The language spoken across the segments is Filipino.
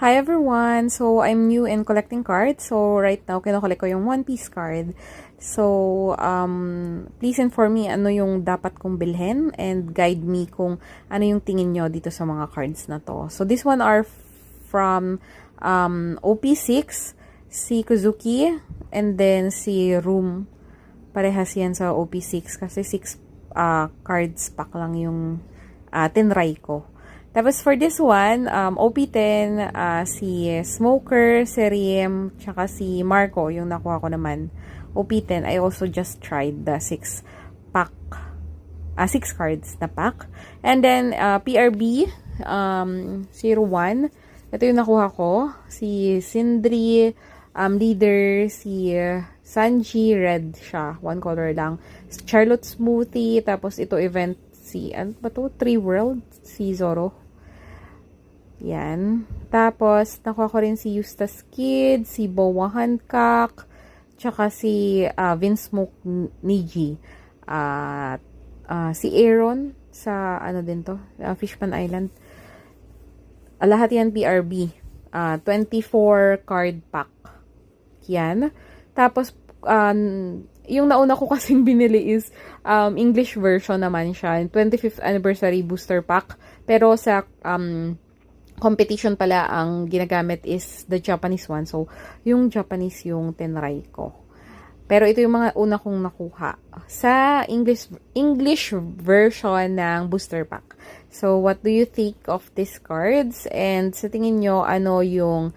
Hi everyone! So, I'm new in collecting cards. So, right now, kinokollect ko yung One Piece card. So, please inform me ano yung dapat kong bilhin and guide me kung ano yung tingin nyo dito sa mga cards na to. So, this one are from OP6, si Kuzuki, and then si Room. Parehas yan sa OP6 kasi 6 cards pack lang yung tinry ko. Tapos for this one, OP10, si Smoker, si Riem, tsaka si Marco, yung nakuha ko naman. OP10, I also just tried the 6 pack, 6 cards na pack. And then, PRB, 01, ito yung nakuha ko. Si Sindri, leader, si Sanji, red siya, one color lang. Charlotte Smoothie, tapos ito event, si, ano ba to? 3 World, si Zoro. Yan. Tapos, nakuha ko rin si Eustace Kid, si Boa Hancock, tsaka si Vince Smoke Niji. At si Aaron sa, ano din to, Fishman Island. Lahat yan PRB. 24 card pack. Yan. Tapos, yung nauna ko kasing binili is English version naman siya. 25th anniversary booster pack. Pero sa competition pala ang ginagamit is the Japanese one. So, yung Japanese yung tinry ko. Pero ito yung mga una kong nakuha sa English version ng booster pack. So, what do you think of these cards? And sa tingin nyo, ano yung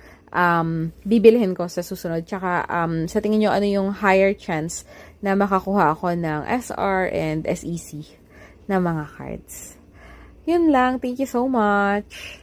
bibilhin ko sa susunod? Tsaka, sa tingin nyo, ano yung higher chance na makakuha ako ng SR and SEC na mga cards? Yun lang. Thank you so much!